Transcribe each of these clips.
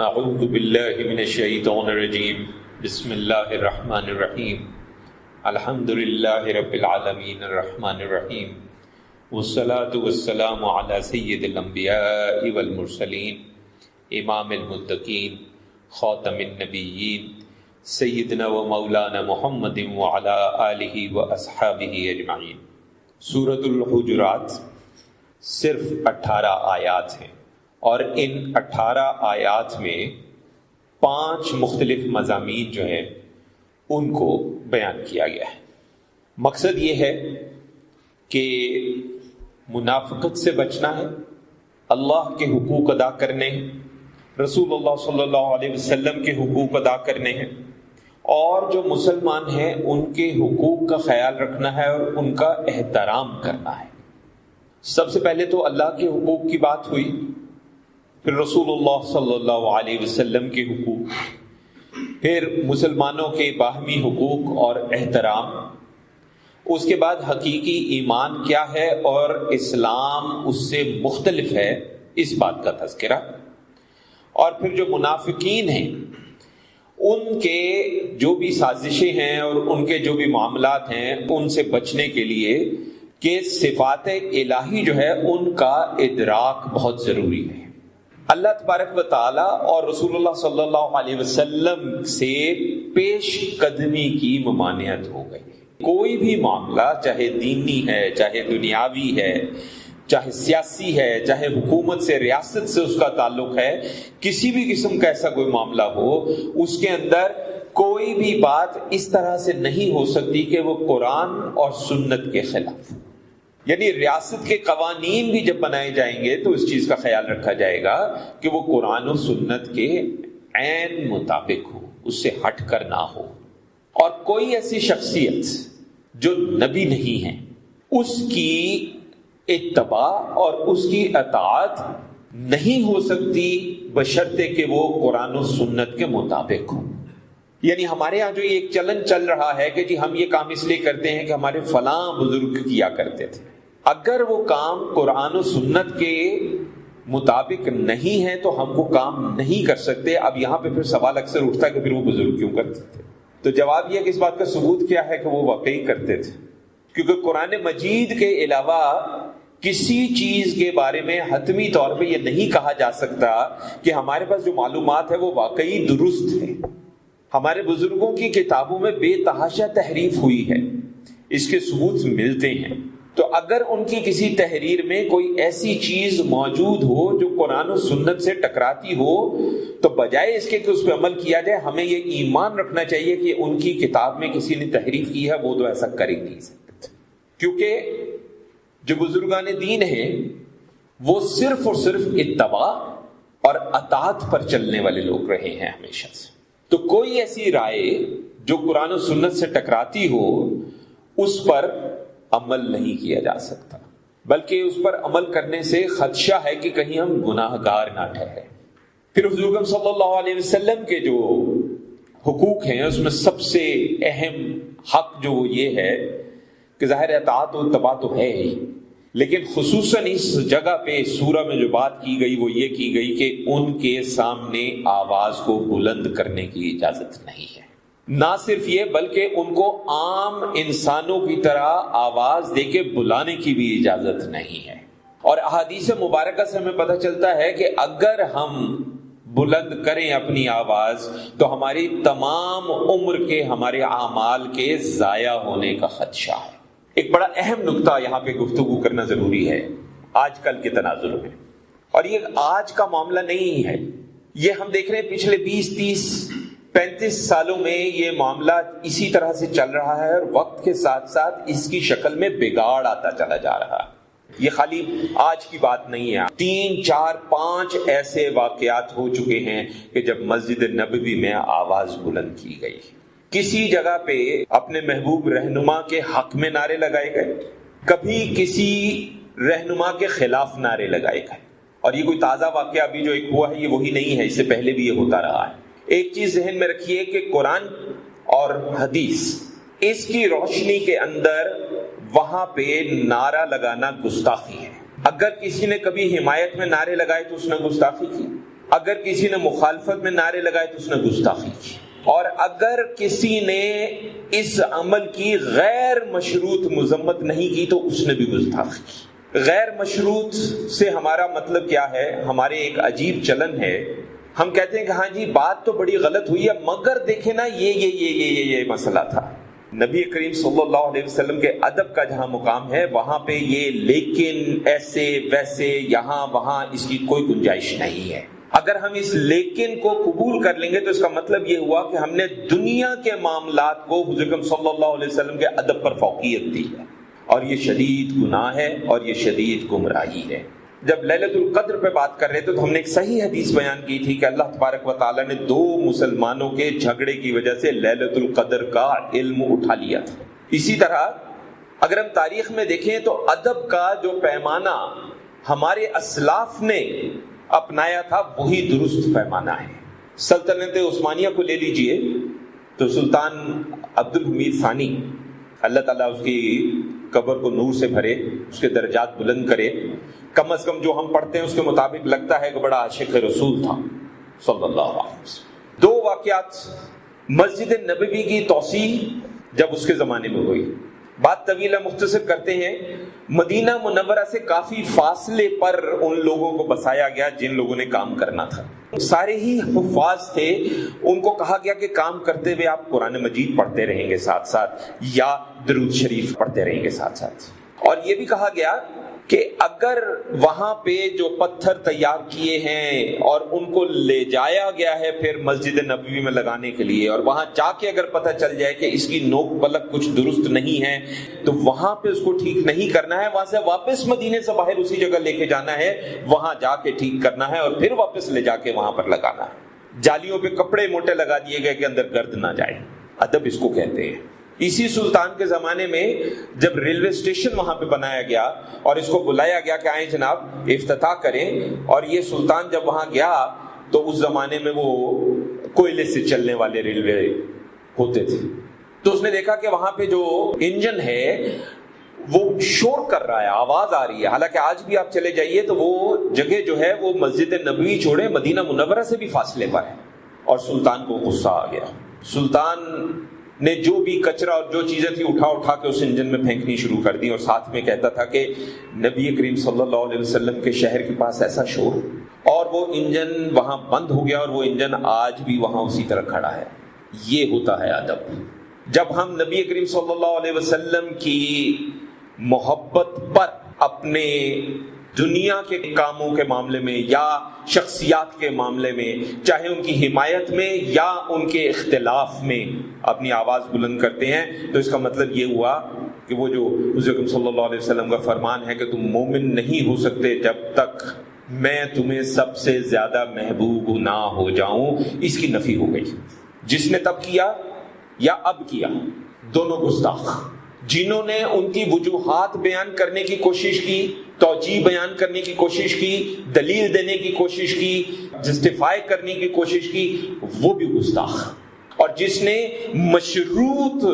اعوذ باللہ من الشیطان الرجیم بسم اللہ الرحمن الرحیم الحمد للہ رب العالمین الرحمن الرحیم والصلاة والسلام علی سید الانبیاء والمرسلین امام المتقین خاتم النبیین سیدنا و مولانا محمد وعلی آلہ و اصحابہ اجمعین۔ سورۃ الحجرات صرف 18 آیات ہیں اور ان 18 آیات میں 5 مختلف مضامین جو ہیں ان کو بیان کیا گیا ہے۔ مقصد یہ ہے کہ منافقت سے بچنا ہے، اللہ کے حقوق ادا کرنے ہیں، رسول اللہ صلی اللہ علیہ وسلم کے حقوق ادا کرنے ہیں، اور جو مسلمان ہیں ان کے حقوق کا خیال رکھنا ہے اور ان کا احترام کرنا ہے۔ سب سے پہلے تو اللہ کے حقوق کی بات ہوئی، پھر رسول اللہ صلی اللہ علیہ وسلم کے حقوق، پھر مسلمانوں کے باہمی حقوق اور احترام، اس کے بعد حقیقی ایمان کیا ہے اور اسلام اس سے مختلف ہے اس بات کا تذکرہ، اور پھر جو منافقین ہیں ان کے جو بھی سازشیں ہیں اور ان کے جو بھی معاملات ہیں ان سے بچنے کے لیے کہ صفات الہی جو ہے ان کا ادراک بہت ضروری ہے۔ اللہ تبارک و تعالی اور رسول اللہ صلی اللہ علیہ وسلم سے پیش قدمی کی ممانعت ہو گئی۔ کوئی بھی معاملہ چاہے دینی ہے، چاہے دنیاوی ہے، چاہے سیاسی ہے، چاہے حکومت سے ریاست سے اس کا تعلق ہے، کسی بھی قسم کا ایسا کوئی معاملہ ہو، اس کے اندر کوئی بھی بات اس طرح سے نہیں ہو سکتی کہ وہ قرآن اور سنت کے خلاف۔ یعنی ریاست کے قوانین بھی جب بنائے جائیں گے تو اس چیز کا خیال رکھا جائے گا کہ وہ قرآن و سنت کے عین مطابق ہو، اس سے ہٹ کر نہ ہو، اور کوئی ایسی شخصیت جو نبی نہیں ہے اس کی اتباع اور اس کی اطاعت نہیں ہو سکتی بشرطے کہ وہ قرآن و سنت کے مطابق ہو۔ یعنی ہمارے ہاں جو ایک چلن چل رہا ہے کہ جی ہم یہ کام اس لیے کرتے ہیں کہ ہمارے فلاں بزرگ کیا کرتے تھے، اگر وہ کام قرآن و سنت کے مطابق نہیں ہے تو ہم وہ کام نہیں کر سکتے۔ اب یہاں پہ پھر سوال اکثر اٹھتا ہے کہ پھر وہ بزرگ کیوں کرتے تھے؟ تو جواب یہ کہ اس بات کا ثبوت کیا ہے کہ وہ واقعی کرتے تھے، کیونکہ قرآن مجید کے علاوہ کسی چیز کے بارے میں حتمی طور پہ یہ نہیں کہا جا سکتا کہ ہمارے پاس جو معلومات ہے وہ واقعی درست ہے۔ ہمارے بزرگوں کی کتابوں میں بے تحاشا تحریف ہوئی ہے، اس کے ثبوت ملتے ہیں۔ تو اگر ان کی کسی تحریر میں کوئی ایسی چیز موجود ہو جو قرآن و سنت سے ٹکراتی ہو تو بجائے اس کے کہ اس پہ عمل کیا جائے، ہمیں یہ ایمان رکھنا چاہیے کہ ان کی کتاب میں کسی نے تحریف کی ہے، وہ تو ایسا کر ہی نہیں سکتے، کیونکہ جو بزرگان دین ہیں وہ صرف اور صرف اتباع اور اطاعت پر چلنے والے لوگ رہے ہیں ہمیشہ سے۔ تو کوئی ایسی رائے جو قرآن و سنت سے ٹکراتی ہو اس پر عمل نہیں کیا جا سکتا، بلکہ اس پر عمل کرنے سے خدشہ ہے کہ کہیں ہم گناہ گار نہ ٹھہریں۔ پھر حضور اکرم صلی اللہ علیہ وسلم کے جو حقوق ہیں اس میں سب سے اہم حق جو یہ ہے کہ ظاہر اطاعت و اتباع تو ہے ہی، لیکن خصوصاً اس جگہ پہ سورہ میں جو بات کی گئی وہ یہ کی گئی کہ ان کے سامنے آواز کو بلند کرنے کی اجازت نہیں ہے۔ نہ صرف یہ بلکہ ان کو عام انسانوں کی طرح آواز دے کے بلانے کی بھی اجازت نہیں ہے۔ اور احادیث مبارکہ سے ہمیں پتہ چلتا ہے کہ اگر ہم بلند کریں اپنی آواز تو ہماری تمام عمر کے ہمارے اعمال کے ضائع ہونے کا خدشہ ہے۔ ایک بڑا اہم نقطہ یہاں پہ گفتگو کرنا ضروری ہے آج کل کے تناظر میں، اور یہ آج کا معاملہ نہیں ہے، یہ ہم دیکھ رہے ہیں پچھلے 20 30 35 سالوں میں یہ معاملہ اسی طرح سے چل رہا ہے، اور وقت کے ساتھ ساتھ اس کی شکل میں بگاڑ آتا چلا جا رہا ہے۔ یہ خالی آج کی بات نہیں ہے، 3 4 5 ایسے واقعات ہو چکے ہیں کہ جب مسجد نبوی میں آواز بلند کی گئی، کسی جگہ پہ اپنے محبوب رہنما کے حق میں نعرے لگائے گئے، کبھی کسی رہنما کے خلاف نعرے لگائے گئے، اور یہ کوئی تازہ واقعہ ابھی جو ایک ہوا ہے یہ وہی نہیں ہے، اس سے پہلے بھی یہ ہوتا رہا ہے۔ ایک چیز ذہن میں رکھیے کہ قرآن اور حدیث اس کی روشنی کے اندر وہاں پہ نعرہ لگانا گستاخی ہے۔ اگر کسی نے کبھی حمایت میں نعرے لگائے تو اس نے گستاخی کی، اگر کسی نے مخالفت میں نعرے لگائے تو اس نے گستاخی کی، اور اگر کسی نے اس عمل کی غیر مشروط مذمت نہیں کی تو اس نے بھی گستاخی کی۔ غیر مشروط سے ہمارا مطلب کیا ہے؟ ہمارے ایک عجیب چلن ہے، ہم کہتے ہیں کہ ہاں جی بات تو بڑی غلط ہوئی ہے مگر دیکھیں نا یہ مسئلہ تھا۔ نبی کریم صلی اللہ علیہ وسلم کے ادب کا جہاں مقام ہے وہاں پہ یہ لیکن، ایسے ویسے، یہاں وہاں، اس کی کوئی گنجائش نہیں ہے۔ اگر ہم اس لیکن کو قبول کر لیں گے تو اس کا مطلب یہ ہوا کہ ہم نے دنیا کے معاملات کو حضور اکرم صلی اللہ علیہ وسلم کے ادب پر فوقیت دی ہے، اور یہ شدید گناہ ہے اور یہ شدید گمراہی ہے۔ جب لیلۃ القدر پہ بات کر رہے تھے تو ہم نے ایک صحیح حدیث بیان کی تھی کہ اللہ تبارک و تعالیٰ نے 2 مسلمانوں کے جھگڑے کی وجہ سے لیلۃ القدر کا علم اٹھا لیا تھا۔ اسی طرح اگر ہم تاریخ میں دیکھیں تو ادب کا جو پیمانہ ہمارے اسلاف نے اپنایا تھا وہی درست پیمانہ ہے۔ سلطنت عثمانیہ کو لے لیجئے تو سلطان عبد الحمید ثانی، اللہ تعالیٰ اس کی قبر کو نور سے بھرے، اس کے درجات بلند کرے، کم از کم جو ہم پڑھتے ہیں اس کے مطابق لگتا ہے کہ بڑا عاشق رسول تھا صلی اللہ علیہ وسلم۔ 2 واقعات، مسجد نبوی کی توسیع جب اس کے زمانے میں ہوئی، بات طویلہ مختصر کرتے ہیں، مدینہ منورہ سے کافی فاصلے پر ان لوگوں کو بسایا گیا جن لوگوں نے کام کرنا تھا۔ سارے ہی حفاظ تھے، ان کو کہا گیا کہ کام کرتے ہوئے آپ قرآن مجید پڑھتے رہیں گے ساتھ ساتھ، یا درود شریف پڑھتے رہیں گے ساتھ ساتھ، اور یہ بھی کہا گیا کہ اگر وہاں پہ جو پتھر تیار کیے ہیں اور ان کو لے جایا گیا ہے پھر مسجد نبوی میں لگانے کے لیے، اور وہاں جا کے اگر پتہ چل جائے کہ اس کی نوک پلک کچھ درست نہیں ہے تو وہاں پہ اس کو ٹھیک نہیں کرنا ہے، وہاں سے واپس مدینے سے باہر اسی جگہ لے کے جانا ہے، وہاں جا کے ٹھیک کرنا ہے اور پھر واپس لے جا کے وہاں پر لگانا ہے۔ جالیوں پہ کپڑے موٹے لگا دیے گئے کہ اندر گرد نہ جائے، ادب اس کو کہتے ہیں۔ اسی سلطان کے زمانے میں جب ریلوے اسٹیشن وہاں پہ بنایا گیا اور اس کو بلایا گیا کہ آئیں جناب افتتاح کریں، اور یہ سلطان جب وہاں گیا تو اس زمانے میں وہ کوئلے سے چلنے والے ریلوے ہوتے تھے، تو اس نے دیکھا کہ وہاں پہ جو انجن ہے وہ شور کر رہا ہے، آواز آ رہی ہے، حالانکہ آج بھی آپ چلے جائیے تو وہ جگہ جو ہے وہ مسجد نبوی چھوڑے مدینہ منورہ سے بھی فاصلے پر ہے، اور سلطان کو غصہ آ گیا۔ سلطان نے جو بھی کچرا اور جو چیزیں تھی اٹھا کے اس انجن میں پھینکنی شروع کر دی، اور ساتھ میں کہتا تھا کہ نبی کریم صلی اللہ علیہ وسلم کے شہر کے پاس ایسا شور، اور وہ انجن وہاں بند ہو گیا اور وہ انجن آج بھی وہاں اسی طرح کھڑا ہے۔ یہ ہوتا ہے ادب۔ جب ہم نبی کریم صلی اللہ علیہ وسلم کی محبت پر اپنے دنیا کے کاموں کے معاملے میں یا شخصیات کے معاملے میں، چاہے ان کی حمایت میں یا ان کے اختلاف میں اپنی آواز بلند کرتے ہیں، تو اس کا مطلب یہ ہوا کہ وہ جو حضور اکرم صلی اللہ علیہ وسلم کا فرمان ہے کہ تم مومن نہیں ہو سکتے جب تک میں تمہیں سب سے زیادہ محبوب نہ ہو جاؤں، اس کی نفی ہو گئی۔ جس نے تب کیا یا اب کیا، دونوں گستاخ۔ جنہوں نے ان کی وجوہات بیان کرنے کی کوشش کی، توجیہ بیان کرنے کی کوشش کی، دلیل دینے کی کوشش کی، جسٹیفائی کرنے کی کوشش کی، وہ بھی گستاخ، اور جس نے مشروط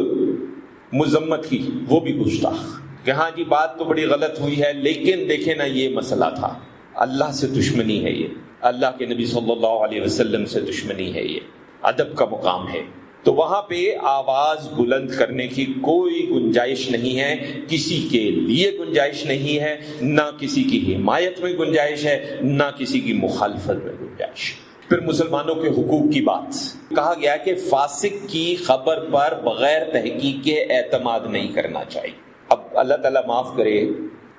مذمت کی وہ بھی گستاخ، کہ ہاں جی بات تو بڑی غلط ہوئی ہے لیکن دیکھیں نا یہ مسئلہ تھا۔ اللہ سے دشمنی ہے یہ، اللہ کے نبی صلی اللہ علیہ وسلم سے دشمنی ہے، یہ ادب کا مقام ہے۔ تو وہاں پہ آواز بلند کرنے کی کوئی گنجائش نہیں ہے، کسی کے لیے گنجائش نہیں ہے، نہ کسی کی حمایت میں گنجائش ہے، نہ کسی کی مخالفت میں گنجائش۔ پھر مسلمانوں کے حقوق کی بات، کہا گیا کہ فاسق کی خبر پر بغیر تحقیق کے اعتماد نہیں کرنا چاہیے۔ اب اللہ تعالیٰ معاف کرے،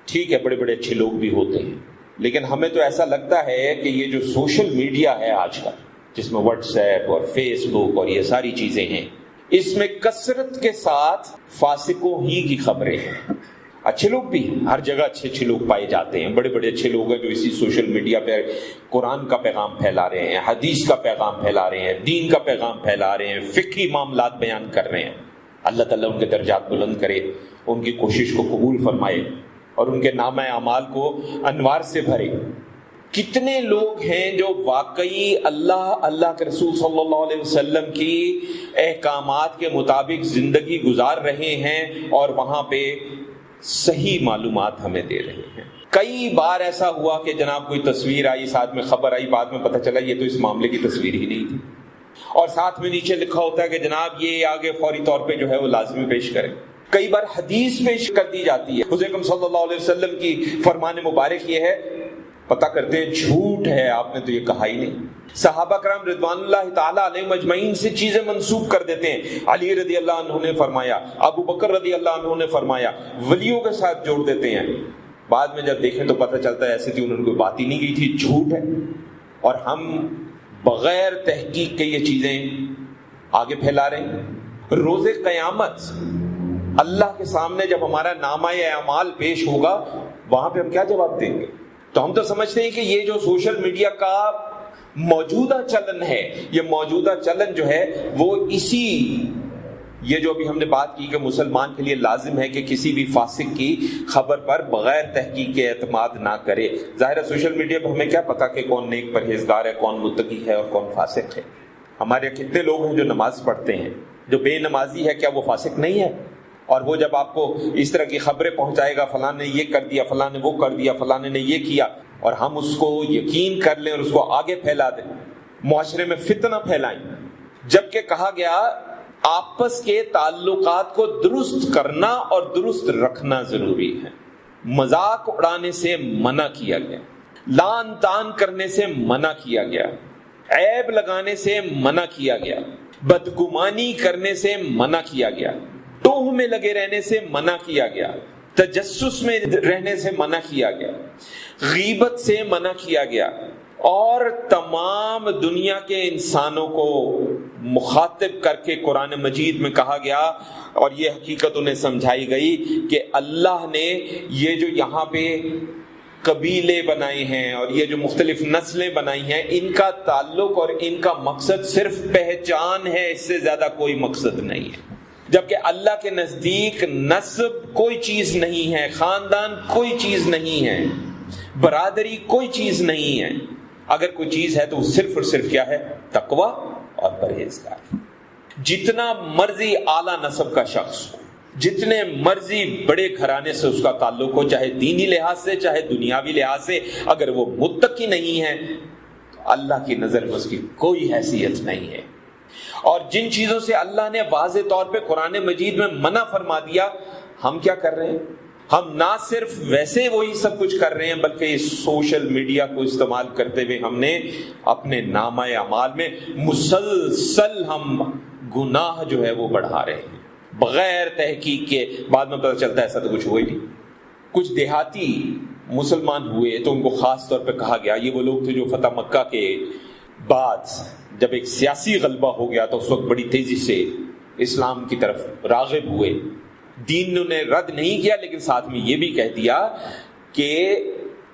ٹھیک ہے بڑے بڑے اچھے لوگ بھی ہوتے ہیں، لیکن ہمیں تو ایسا لگتا ہے کہ یہ جو سوشل میڈیا ہے آج کل، جس میں واٹس ایپ اور فیس بک اور یہ ساری چیزیں ہیں، اس میں کثرت کے ساتھ فاسقوں ہی کی خبریں ہیں۔ اچھے لوگ بھی ہیں، ہر جگہ اچھے اچھے لوگ پائے جاتے ہیں، بڑے بڑے اچھے لوگ ہیں جو اسی سوشل میڈیا پہ قرآن کا پیغام پھیلا رہے ہیں، حدیث کا پیغام پھیلا رہے ہیں، دین کا پیغام پھیلا رہے ہیں، فقہی معاملات بیان کر رہے ہیں۔ اللہ تعالیٰ ان کے درجات بلند کرے، ان کی کوشش کو قبول فرمائے اور ان کے نامہ اعمال کو انوار سے بھرے۔ کتنے لوگ ہیں جو واقعی اللہ کے رسول صلی اللہ علیہ وسلم کی احکامات کے مطابق زندگی گزار رہے ہیں اور وہاں پہ صحیح معلومات ہمیں دے رہے ہیں۔ کئی بار ایسا ہوا کہ جناب کوئی تصویر آئی، ساتھ میں خبر آئی، بعد میں پتہ چلا یہ تو اس معاملے کی تصویر ہی نہیں تھی، اور ساتھ میں نیچے لکھا ہوتا ہے کہ جناب یہ آگے فوری طور پہ جو ہے وہ لازمی پیش کریں۔ کئی بار حدیث پیش کر دی جاتی ہے، حضور اکرم صلی اللہ علیہ وسلم کی فرمان مبارک یہ ہے، پتہ کرتے ہیں جھوٹ ہے، آپ نے تو یہ کہا ہی نہیں۔ صحابہ کرام رضوان اللہ تعالیٰ علیہم اجمعین سے چیزیں منسوب کر دیتے ہیں، علی رضی اللہ عنہ نے فرمایا، ابو بکر رضی اللہ عنہ نے فرمایا، ولیوں کے ساتھ جوڑ دیتے ہیں، بعد میں جب دیکھیں تو پتہ چلتا ہے ایسی تھی، انہوں نے کوئی بات ہی نہیں کی تھی، جھوٹ ہے۔ اور ہم بغیر تحقیق کے یہ چیزیں آگے پھیلا رہے ہیں۔ روز قیامت اللہ کے سامنے جب ہمارا نامہ اعمال پیش ہوگا، وہاں پہ ہم کیا جواب دیں گے؟ تو ہم تو سمجھتے ہیں کہ یہ جو سوشل میڈیا کا موجودہ چلن ہے، یہ موجودہ چلن جو ہے وہ اسی، یہ جو ابھی ہم نے بات کی کہ مسلمان کے لیے لازم ہے کہ کسی بھی فاسق کی خبر پر بغیر تحقیق کے اعتماد نہ کرے۔ ظاہر ہے سوشل میڈیا پہ ہمیں کیا پتا کہ کون نیک پرہیزگار ہے، کون متقی ہے اور کون فاسق ہے۔ ہمارے کتنے لوگ ہیں جو نماز پڑھتے ہیں، جو بے نمازی ہے کیا وہ فاسق نہیں ہے؟ اور وہ جب آپ کو اس طرح کی خبریں پہنچائے گا، فلاں نے یہ کر دیا، فلاں نے وہ کر دیا، فلاں نے یہ کیا، اور ہم اس کو یقین کر لیں اور اس کو آگے پھیلا دیں، معاشرے میں فتنہ پھیلائیں، جبکہ کہا گیا آپس کے تعلقات کو درست کرنا اور درست رکھنا ضروری ہے۔ مذاق اڑانے سے منع کیا گیا، لان تان کرنے سے منع کیا گیا، عیب لگانے سے منع کیا گیا، بدگمانی کرنے سے منع کیا گیا، ٹوہ میں لگے رہنے سے منع کیا گیا، تجسس میں رہنے سے منع کیا گیا، غیبت سے منع کیا گیا، اور تمام دنیا کے انسانوں کو مخاطب کر کے قرآن مجید میں کہا گیا، اور یہ حقیقت انہیں سمجھائی گئی کہ اللہ نے یہ جو یہاں پہ قبیلے بنائے ہیں اور یہ جو مختلف نسلیں بنائی ہیں، ان کا تعلق اور ان کا مقصد صرف پہچان ہے، اس سے زیادہ کوئی مقصد نہیں ہے، جبکہ اللہ کے نزدیک نسب کوئی چیز نہیں ہے، خاندان کوئی چیز نہیں ہے، برادری کوئی چیز نہیں ہے۔ اگر کوئی چیز ہے تو وہ صرف اور صرف کیا ہے؟ تقوی اور پرہیزگار۔ جتنا مرضی اعلیٰ نسب کا شخص ہو، جتنے مرضی بڑے گھرانے سے اس کا تعلق ہو، چاہے دینی لحاظ سے چاہے دنیاوی لحاظ سے، اگر وہ متقی نہیں ہے تو اللہ کی نظر میں اس کی کوئی حیثیت نہیں ہے۔ اور جن چیزوں سے اللہ نے واضح طور پہ قرآن مجید میں منع فرما دیا، ہم کیا کر رہے ہیں؟ ہم نہ صرف ویسے وہی سب کچھ کر رہے ہیں، بلکہ اس سوشل میڈیا کو استعمال کرتے ہوئے ہم نے اپنے نامہ اعمال میں مسلسل ہم گناہ جو ہے وہ بڑھا رہے ہیں بغیر تحقیق کے۔ بعد میں پتہ چلتا ہے ایسا تو کچھ ہوا ہی نہیں۔ کچھ دیہاتی مسلمان ہوئے تو ان کو خاص طور پہ کہا گیا، یہ وہ لوگ تھے جو فتح مکہ کے بعد جب ایک سیاسی غلبہ ہو گیا تو اس وقت بڑی تیزی سے اسلام کی طرف راغب ہوئے۔ دین نے انہیں رد نہیں کیا، لیکن ساتھ میں یہ بھی کہہ دیا کہ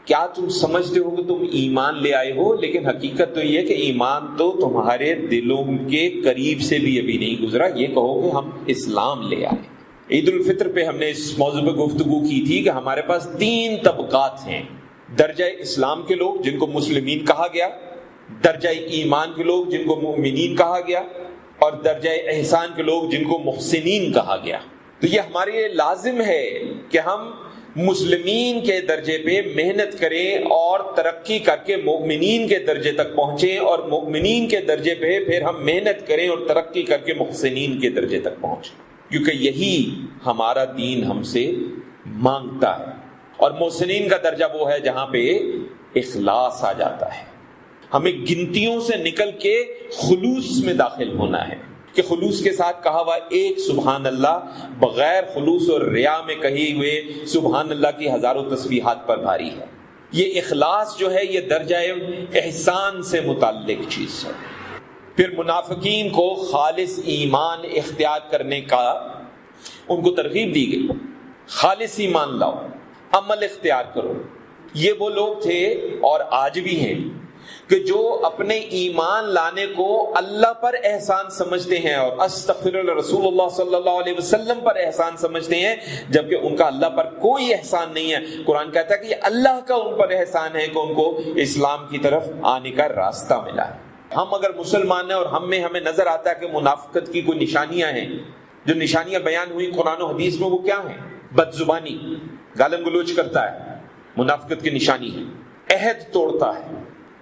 کیا تم سمجھتے ہو کہ تم ایمان لے آئے ہو، لیکن حقیقت تو یہ کہ ایمان تو تمہارے دلوں کے قریب سے بھی ابھی نہیں گزرا، یہ کہو کہ ہم اسلام لے آئے۔ عید الفطر پہ ہم نے اس موضوع پہ گفتگو کی تھی کہ ہمارے پاس 3 طبقات ہیں، درجہ اسلام کے لوگ جن کو مسلمین کہا گیا، درجہ ایمان کے لوگ جن کو مومنین کہا گیا، اور درجہ احسان کے لوگ جن کو محسنین کہا گیا۔ تو یہ ہمارے لیے لازم ہے کہ ہم مسلمین کے درجے پہ محنت کریں اور ترقی کر کے مومنین کے درجے تک پہنچیں، اور مومنین کے درجے پہ پھر ہم محنت کریں اور ترقی کر کے محسنین کے درجے تک پہنچیں، کیونکہ یہی ہمارا دین ہم سے مانگتا ہے۔ اور محسنین کا درجہ وہ ہے جہاں پہ اخلاص آ جاتا ہے، ہمیں گنتیوں سے نکل کے خلوص میں داخل ہونا ہے، کہ خلوص کے ساتھ کہا ہوا ایک سبحان اللہ بغیر خلوص اور ریا میں کہے ہوئے سبحان اللہ کی ہزاروں تسبیحات پر بھاری ہے۔ یہ اخلاص جو ہے یہ درجہ احسان سے متعلق چیز ہے۔ پھر منافقین کو خالص ایمان اختیار کرنے کا ان کو ترغیب دی گئی، خالص ایمان لاؤ، عمل اختیار کرو۔ یہ وہ لوگ تھے اور آج بھی ہیں کہ جو اپنے ایمان لانے کو اللہ پر احسان سمجھتے ہیں اور استغفر رسول اللہ صلی اللہ علیہ وسلم پر احسان سمجھتے ہیں، جبکہ ان کا اللہ پر کوئی احسان نہیں ہے۔ قرآن کہتا ہے کہ یہ اللہ کا ان پر احسان ہے کہ ان کو اسلام کی طرف آنے کا راستہ ملا ہے۔ ہم اگر مسلمان ہیں اور ہمیں نظر آتا ہے کہ منافقت کی کوئی نشانیاں ہیں، جو نشانیاں بیان ہوئی قرآن و حدیث میں، وہ کیا ہیں؟ بد زبانی، گالن گلوچ کرتا ہے، منافقت کی نشانی ہے. عہد توڑتا ہے،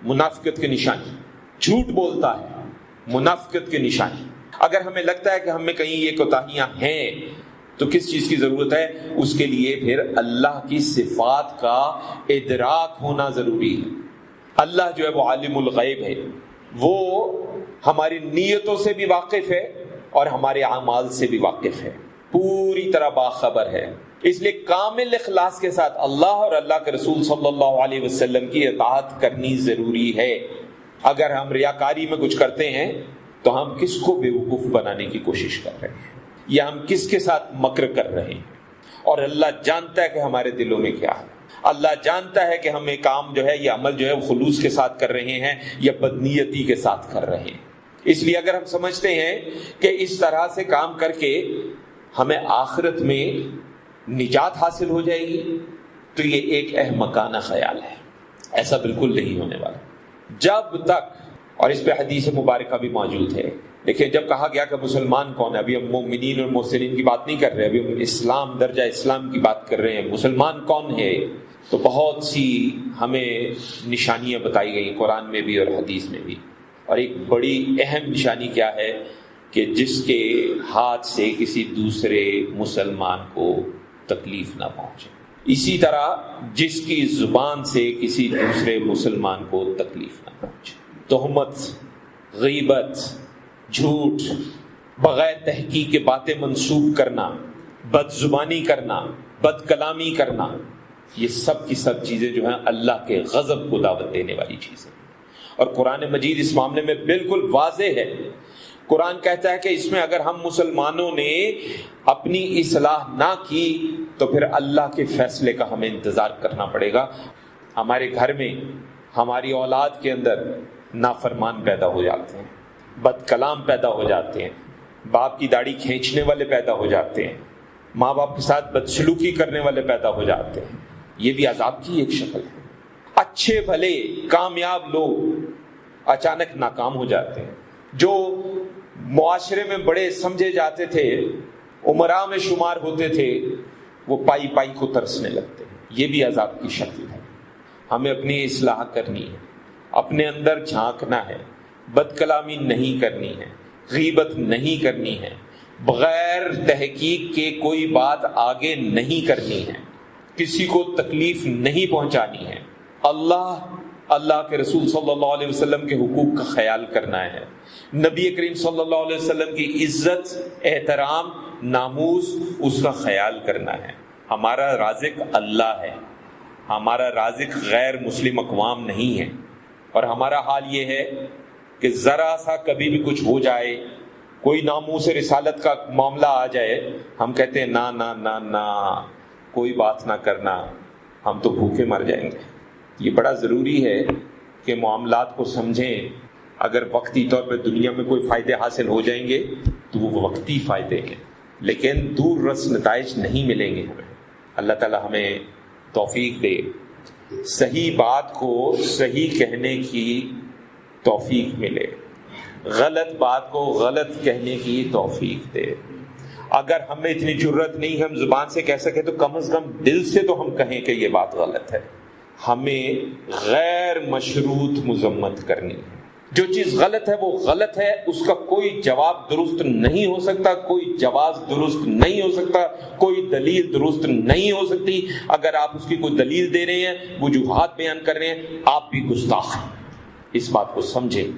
منافقت کی نشانی. جھوٹ بولتا ہے، منافقت کی نشانی. اگر ہمیں لگتا ہے کہ ہم میں کہیں یہ کوتاہیاں ہیں تو کس چیز کی ضرورت ہے؟ اس کے لیے پھر اللہ کی صفات کا ادراک ہونا ضروری ہے. اللہ جو ہے وہ عالم الغیب ہے، وہ ہماری نیتوں سے بھی واقف ہے اور ہمارے اعمال سے بھی واقف ہے، پوری طرح باخبر ہے. اس لیے کامل اخلاص کے ساتھ اللہ اور اللہ کے رسول صلی اللہ علیہ وسلم کی اطاعت کرنی ضروری ہے. اگر ہم ریاکاری میں کچھ کرتے ہیں تو ہم کس کو بیوقوف بنانے کی کوشش کر رہے ہیں، یا ہم کس کے ساتھ مکر کر رہے ہیں. اور اللہ جانتا ہے کہ ہمارے دلوں میں کیا ہے. اللہ جانتا ہے کہ ہم یہ کام جو ہے، یہ عمل جو ہے خلوص کے ساتھ کر رہے ہیں یا بدنیتی کے ساتھ کر رہے ہیں. اس لیے اگر ہم سمجھتے ہیں کہ اس طرح سے کام کر کے ہمیں آخرت میں نجات حاصل ہو جائے گی تو یہ ایک احمقانہ خیال ہے. ایسا بالکل نہیں ہونے والا. جب تک، اور اس پہ حدیث مبارکہ بھی موجود ہے، دیکھیں جب کہا گیا کہ مسلمان کون ہے، ابھی ہم مومنین اور محسنین کی بات نہیں کر رہے، ابھی ہم اسلام، درجہ اسلام کی بات کر رہے ہیں. مسلمان کون ہے؟ تو بہت سی ہمیں نشانیاں بتائی گئی قرآن میں بھی اور حدیث میں بھی. اور ایک بڑی اہم نشانی کیا ہے کہ جس کے ہاتھ سے کسی دوسرے مسلمان کو تکلیف نہ پہنچے. اسی طرح جس کی زبان سے کسی دوسرے مسلمان کو تکلیف نہ پہنچے. تہمت، غیبت، جھوٹ، بغیر تحقیق کے باتیں منسوب کرنا، بد زبانی کرنا، بد کلامی کرنا، یہ سب کی سب چیزیں جو ہیں اللہ کے غضب کو دعوت دینے والی چیزیں. اور قرآن مجید اس معاملے میں بالکل واضح ہے. قرآن کہتا ہے کہ اس میں اگر ہم مسلمانوں نے اپنی اصلاح نہ کی تو پھر اللہ کے فیصلے کا ہمیں انتظار کرنا پڑے گا. ہمارے گھر میں، ہماری اولاد کے اندر نافرمان پیدا ہو جاتے ہیں، بد کلام پیدا ہو جاتے ہیں، باپ کی داڑھی کھینچنے والے پیدا ہو جاتے ہیں، ماں باپ کے ساتھ بدسلوکی کرنے والے پیدا ہو جاتے ہیں. یہ بھی عذاب کی ایک شکل ہے. اچھے بھلے کامیاب لوگ اچانک ناکام ہو جاتے ہیں. جو معاشرے میں بڑے سمجھے جاتے تھے، امراء میں شمار ہوتے تھے، وہ پائی پائی کو ترسنے لگتے ہیں. یہ بھی عذاب کی شکل ہے. ہمیں اپنی اصلاح کرنی ہے، اپنے اندر جھانکنا ہے، بد کلامی نہیں کرنی ہے، غیبت نہیں کرنی ہے، بغیر تحقیق کے کوئی بات آگے نہیں کرنی ہے، کسی کو تکلیف نہیں پہنچانی ہے. اللہ کے رسول صلی اللہ علیہ وسلم کے حقوق کا خیال کرنا ہے. نبی کریم صلی اللہ علیہ وسلم کی عزت، احترام، ناموس، اس کا خیال کرنا ہے. ہمارا رازق اللہ ہے، ہمارا رازق غیر مسلم اقوام نہیں ہے. اور ہمارا حال یہ ہے کہ ذرا سا کبھی بھی کچھ ہو جائے، کوئی ناموس رسالت کا معاملہ آ جائے، ہم کہتے ہیں نا نا نا نا، کوئی بات نہ کرنا، ہم تو بھوکے مر جائیں گے. یہ بڑا ضروری ہے کہ معاملات کو سمجھیں. اگر وقتی طور پہ دنیا میں کوئی فائدے حاصل ہو جائیں گے تو وہ وقتی فائدے ہیں، لیکن دور رس نتائج نہیں ملیں گے ہمیں. اللہ تعالی ہمیں توفیق دے، صحیح بات کو صحیح کہنے کی توفیق ملے، غلط بات کو غلط کہنے کی توفیق دے. اگر ہمیں اتنی جرت نہیں ہم زبان سے کہہ سکے تو کم از کم دل سے تو ہم کہیں کہ یہ بات غلط ہے. ہمیں غیر مشروط مذمت کرنی ہے. جو چیز غلط ہے وہ غلط ہے، اس کا کوئی جواب درست نہیں ہو سکتا، کوئی جواز درست نہیں ہو سکتا، کوئی دلیل درست نہیں ہو سکتی. اگر آپ اس کی کوئی دلیل دے رہے ہیں، وجوہات بیان کر رہے ہیں، آپ بھی گستاخ ہیں. اس بات کو سمجھیں.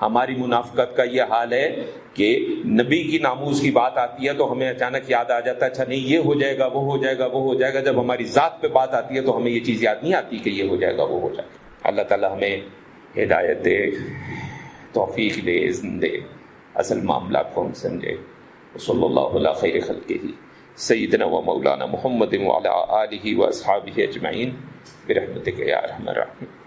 ہماری منافقت کا یہ حال ہے کہ نبی کی ناموس کی بات آتی ہے تو ہمیں اچانک یاد آ جاتا ہے اچھا نہیں یہ ہو جائے گا، وہ ہو جائے گا، وہ ہو جائے گا. جب ہماری ذات پہ بات آتی ہے تو ہمیں یہ چیز یاد نہیں آتی کہ یہ ہو جائے گا، وہ ہو جائے گا. اللہ تعالی ہمیں ہدایت دے، توفیق دے، اذن دے، اصل معاملات کو ہم سمجھے. صلی اللہ علی خیر خلقہ سیدنا و مولانا محمد وعلی آلہ و اصحابہ اجمعین برحمتک یا ارحم الراحمین.